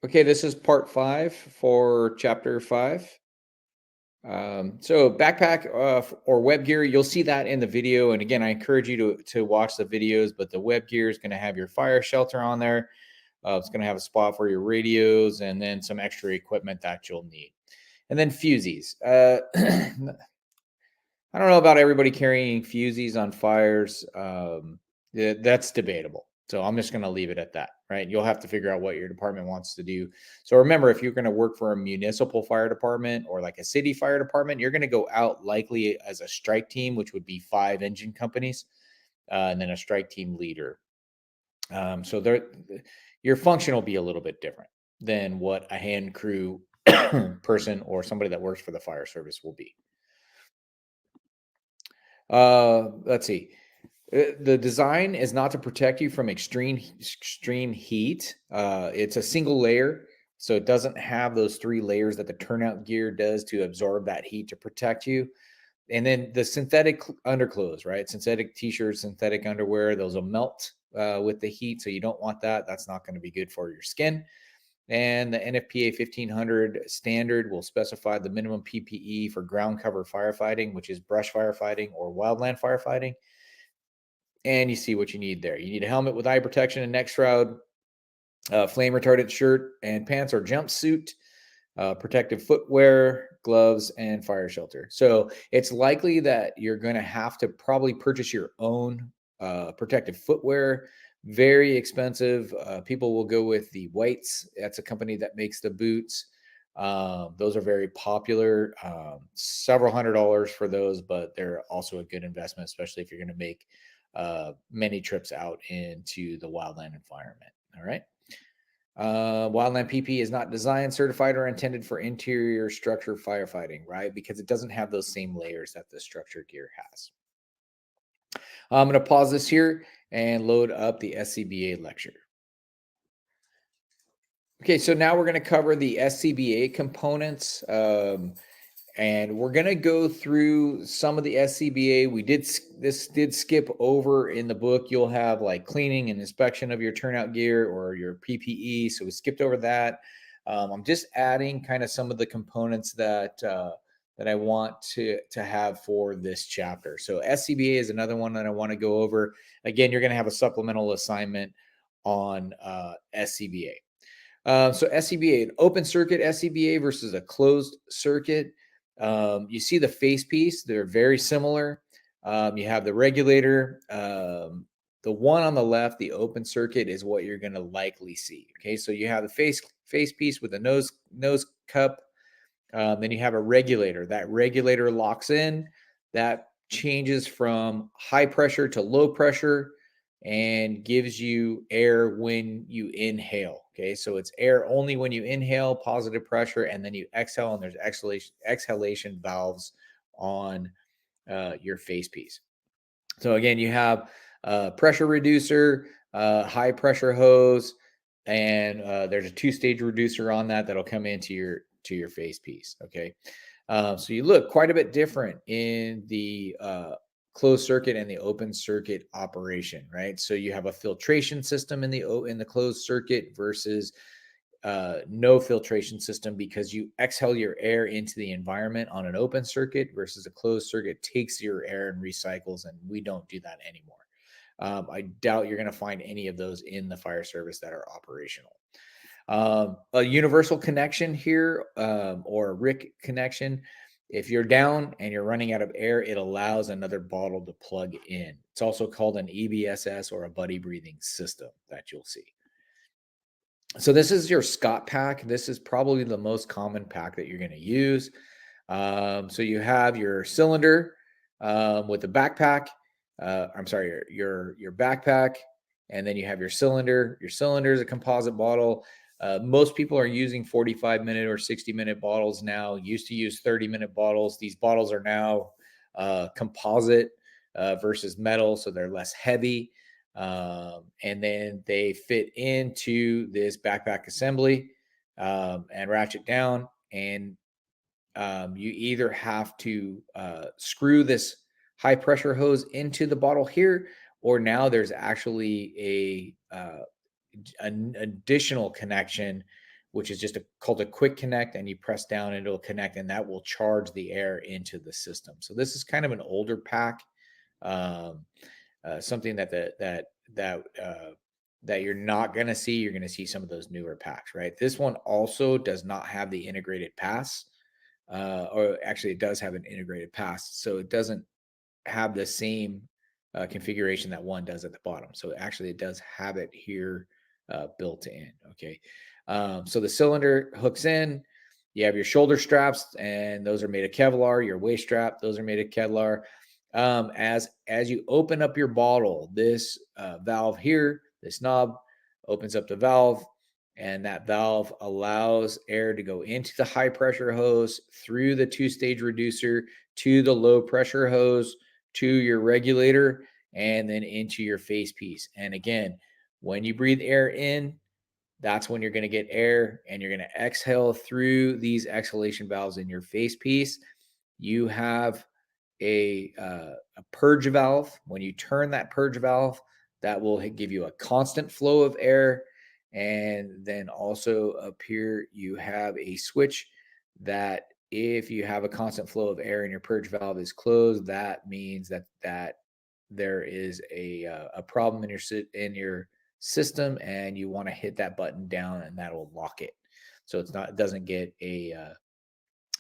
Okay, this is part 5 for chapter 5. So backpack or web gear, you'll see that in the video. And again, I encourage you to watch the videos, but the web gear is going to have your fire shelter on there. It's going to have a spot for your radios and then some extra equipment that you'll need. And then fusees. I don't know about everybody carrying fusees on fires. That's debatable. So I'm just going to leave it at that, right? You'll have to figure out what your department wants to do. So remember, if you're going to work for a municipal fire department or like a city fire department, you're going to go out likely as a strike team, which would be 5 engine companies, and then a strike team leader. So your function will be a little bit different than what a hand crew person or somebody that works for the fire service will be. Let's see. The design is not to protect you from extreme heat. It's a single layer, so it doesn't have those 3 layers that the turnout gear does to absorb that heat to protect you. And then the synthetic underclothes, right? Synthetic t-shirts, synthetic underwear, those will melt with the heat, so you don't want that. That's not going to be good for your skin. And the NFPA 1500 standard will specify the minimum PPE for ground cover firefighting, which is brush firefighting or wildland firefighting. And you see what you need there. You need a helmet with eye protection and neck shroud, flame retardant shirt and pants or jumpsuit, protective footwear, gloves, and fire shelter. So it's likely that you're going to have to probably purchase your own protective footwear. Very expensive. People will go with the Whites. That's a company that makes the boots. Those are very popular. Several $100s for those, but they're also a good investment, especially if you're going to make many trips out into the wildland environment. All right. Wildland PP is not designed, certified, or intended for interior structure firefighting, right? Because it doesn't have those same layers that the structure gear has. I'm going to pause this here and load up the SCBA lecture. Okay, so now we're going to cover the SCBA components. And we're going to go through some of the SCBA. This did skip over in the book. You'll have like cleaning and inspection of your turnout gear or your PPE. So we skipped over that. I'm just adding kind of some of the components that I want to have for this chapter. So SCBA is another one that I want to go over. Again, you're going to have a supplemental assignment on SCBA. So SCBA, an open circuit SCBA versus a closed circuit. You see the face piece, they're very similar. You have the regulator. The one on the left, the open circuit, is what you're going to likely see. Okay, so you have the face piece with the nose cup. Then you have a regulator. That regulator locks in. That changes from high pressure to low pressure and gives you air when you inhale. Okay, so it's air only when you inhale, positive pressure, and then you exhale, and there's exhalation valves on your face piece. So again, you have pressure reducer, high pressure hose, and there's a 2-stage reducer on that that'll come into your face piece. Okay, so you look quite a bit different in the closed circuit and the open circuit operation, right? So you have a filtration system in the closed circuit versus no filtration system, because you exhale your air into the environment on an open circuit versus a closed circuit takes your air and recycles, and we don't do that anymore. I doubt you're going to find any of those in the fire service that are operational. A universal connection here, or a RIC connection. If you're down and you're running out of air, it allows another bottle to plug in. It's also called an EBSS or a buddy breathing system that you'll see. So this is your Scott pack. This is probably the most common pack that you're going to use. So you have your cylinder with the backpack. I'm sorry, your backpack, and then you have your cylinder. Your cylinder is a composite bottle. Most people are using 45-minute or 60-minute bottles now. Used to use 30-minute bottles. These bottles are now composite versus metal, so they're less heavy. And then they fit into this backpack assembly and ratchet down. And you either have to screw this high pressure hose into the bottle here, or now there's actually an additional connection which is just called a quick connect, and you press down and it'll connect, and that will charge the air into the system. So this is kind of an older pack, um, something that you're not going to see. You're going to see some of those newer packs, right? This one also does not have the integrated pass, or actually it does have an integrated pass, so it doesn't have the same configuration that one does at the bottom. So actually it does have it here built in. Okay. So the cylinder hooks in, you have your shoulder straps, and those are made of Kevlar. Your waist strap, those are made of Kevlar. As you open up your bottle, this valve here, this knob opens up the valve, and that valve allows air to go into the high pressure hose, through the two-stage reducer, to the low pressure hose, to your regulator, and then into your face piece. And again, when you breathe air in, that's when you're going to get air, and you're going to exhale through these exhalation valves in your face piece. You have a purge valve. When you turn that purge valve, that will give you a constant flow of air. And then also up here, you have a switch that if you have a constant flow of air and your purge valve is closed, that means that there is a problem in your system, and you want to hit that button down, and that will lock it. So it doesn't get a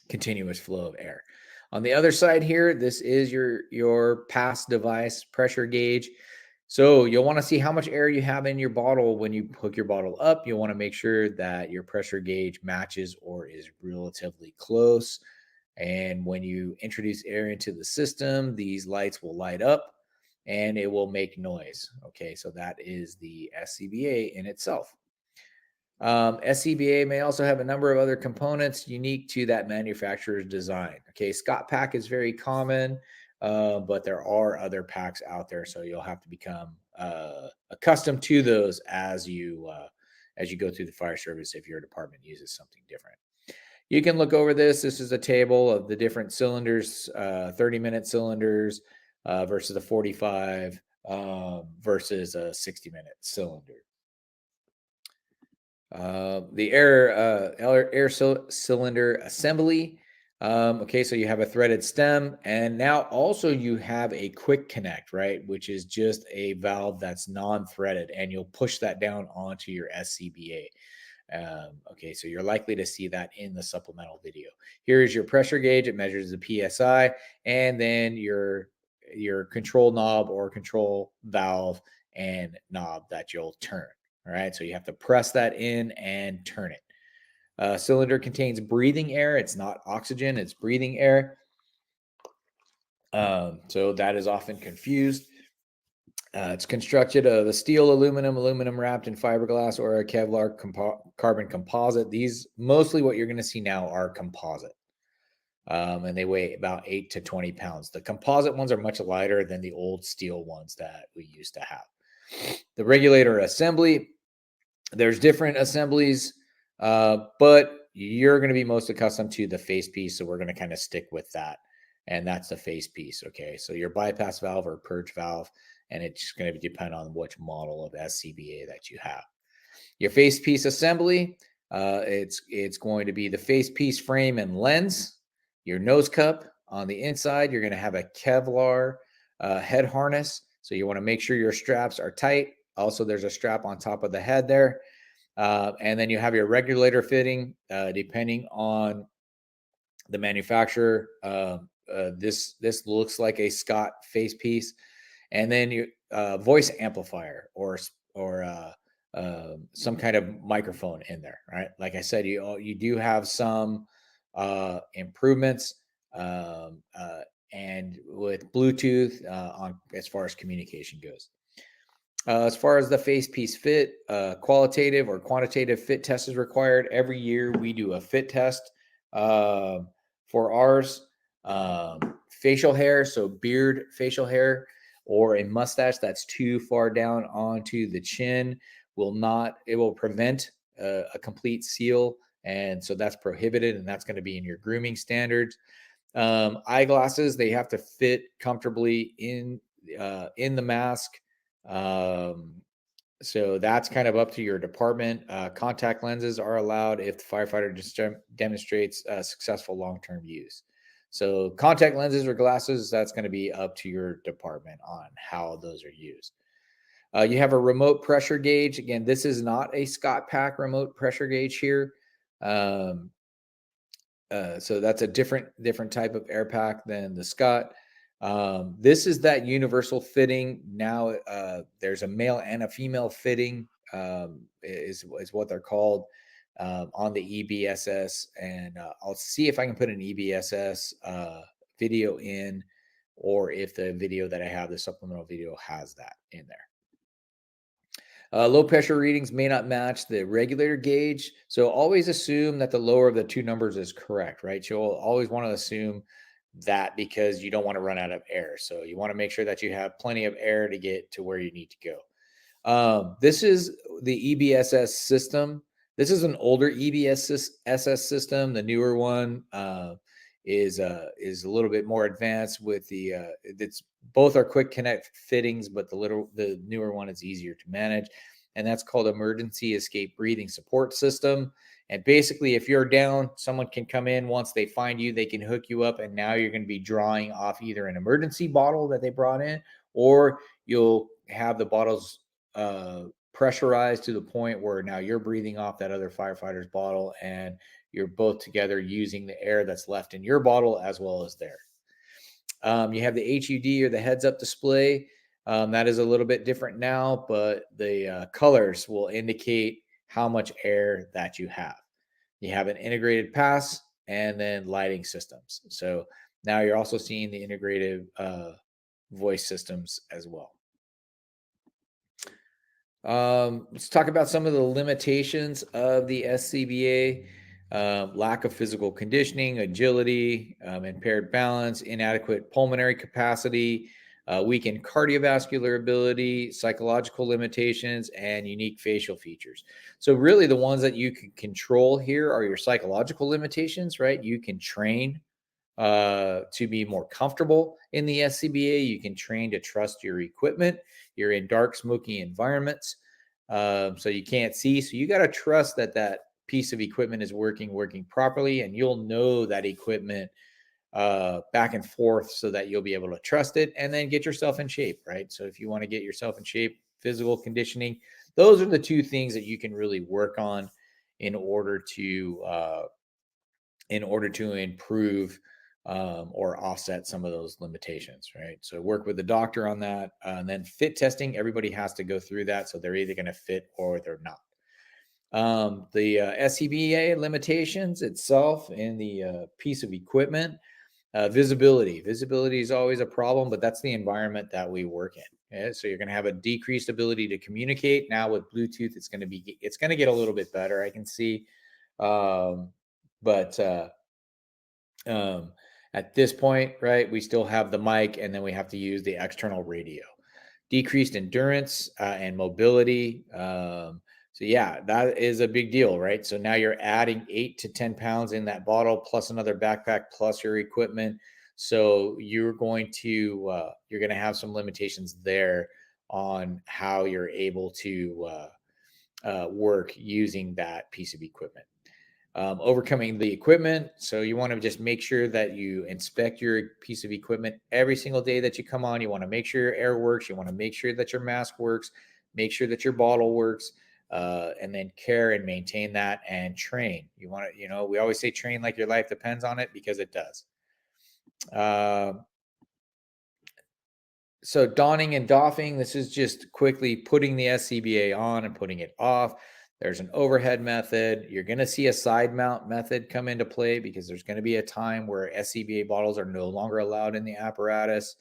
continuous flow of air. On the other side here, this is your pass device pressure gauge. So you'll want to see how much air you have in your bottle when you hook your bottle up. You'll want to make sure that your pressure gauge matches or is relatively close. And when you introduce air into the system, these lights will light up and it will make noise. Okay, so that is the SCBA in itself. SCBA may also have a number of other components unique to that manufacturer's design. Okay, Scott pack is very common, but there are other packs out there, so you'll have to become accustomed to those as you go through the fire service if your department uses something different. You can look over this. This is a table of the different cylinders, 30-minute cylinders versus a 45 versus a 60-minute cylinder. The air cylinder assembly. Okay, so you have a threaded stem, and now also you have a quick connect, right? Which is just a valve that's non-threaded, and you'll push that down onto your SCBA. Okay, so you're likely to see that in the supplemental video. Here is your pressure gauge. It measures the PSI, and then your control knob or control valve and knob that you'll turn. All right, so you have to press that in and turn it. Cylinder contains breathing air. It's not oxygen, it's breathing air. So that is often confused. It's constructed of a steel, aluminum wrapped in fiberglass, or a Kevlar carbon composite. These, mostly what you're going to see now, are composite. And they weigh about 8 to 20 pounds. The composite ones are much lighter than the old steel ones that we used to have. The regulator assembly, there's different assemblies, but you're going to be most accustomed to the face piece, so we're going to kind of stick with that, and that's the face piece. Okay, so your bypass valve or purge valve, and it's going to depend on which model of SCBA that you have. Your face piece assembly, it's going to be the face piece frame and lens. Your nose cup on the inside, you're going to have a Kevlar head harness, so you want to make sure your straps are tight. Also, there's a strap on top of the head there. And then you have your regulator fitting, depending on the manufacturer. This looks like a Scott face piece. And then your voice amplifier or some kind of microphone in there, right? Like I said, you do have some improvements and with Bluetooth on as far as communication goes. As far as the face piece fit, qualitative or quantitative fit test is required. Every year we do a fit test for ours. Facial hair, so beard facial hair, or a mustache that's too far down onto the chin it will prevent a complete seal. And so that's prohibited, and that's going to be in your grooming standards. Eyeglasses, they have to fit comfortably in the mask. So that's kind of up to your department. Contact lenses are allowed if the firefighter demonstrates successful long-term use. So contact lenses or glasses, that's going to be up to your department on how those are used. You have a remote pressure gauge. Again, this is not a Scott Pack remote pressure gauge here. Um, so that's a different type of air pack than the Scott. This is that universal fitting. Now there's a male and a female fitting, is what they're called, on the EBSS. And I'll see if I can put an EBSS video in, or if the video that I have, the supplemental video, has that in there. Low pressure readings may not match the regulator gauge. So always assume that the lower of the two numbers is correct, right? You'll always want to assume that, because you don't want to run out of air. So you want to make sure that you have plenty of air to get to where you need to go. This is the EBSS system. This is an older EBSS system. The newer one is a little bit more advanced with the it's both are quick connect fittings, but the newer one is easier to manage, and that's called emergency escape breathing support system. And basically, if you're down, someone can come in. Once they find you, they can hook you up, and now you're going to be drawing off either an emergency bottle that they brought in, or you'll have the bottles pressurized to the point where now you're breathing off that other firefighter's bottle, and you're both together using the air that's left in your bottle as well as theirs. You have the HUD, or the heads up display. That is a little bit different now, but the colors will indicate how much air that you have. You have an integrated pass and then lighting systems. So now you're also seeing the integrated voice systems as well. Let's talk about some of the limitations of the SCBA. Lack of physical conditioning, agility, impaired balance, inadequate pulmonary capacity, weakened cardiovascular ability, psychological limitations, and unique facial features. So really the ones that you can control here are your psychological limitations, right? You can train to be more comfortable in the SCBA. You can train to trust your equipment. You're in dark, smoky environments, so you can't see. So you got to trust that that piece of equipment is working properly, and you'll know that equipment back and forth, so that you'll be able to trust it, and then get yourself in shape, right? So if you want to get yourself in shape, physical conditioning, those are the two things that you can really work on in order to improve or offset some of those limitations, right? So work with the doctor on that. And then fit testing, everybody has to go through that. So they're either going to fit or they're not. The SCBA limitations itself in the piece of equipment, visibility. Visibility is always a problem, but that's the environment that we work in. Okay? So you're going to have a decreased ability to communicate. Now with Bluetooth, it's going to get a little bit better, I can see. But at this point, right, we still have the mic, and then we have to use the external radio. Decreased endurance and mobility. So yeah, that is a big deal, right? So now you're adding 8 to 10 pounds in that bottle, plus another backpack, plus your equipment. So you're going to have some limitations there on how you're able to work using that piece of equipment. Overcoming the equipment. So you want to just make sure that you inspect your piece of equipment every single day that you come on. You want to make sure your air works. You want to make sure that your mask works, make sure that your bottle works, and then care and maintain that, and train. You want to, we always say train like your life depends on it, because it does. So donning and doffing, this is just quickly putting the SCBA on and putting it off. There's an overhead method. You're going to see a side mount method come into play, because there's going to be a time where SCBA bottles are no longer allowed in the apparatus.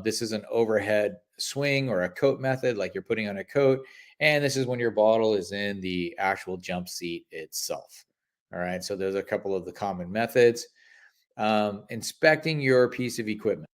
This is an overhead swing or a coat method, like you're putting on a coat. And this is when your bottle is in the actual jump seat itself. All right. So there's a couple of the common methods. Inspecting your piece of equipment.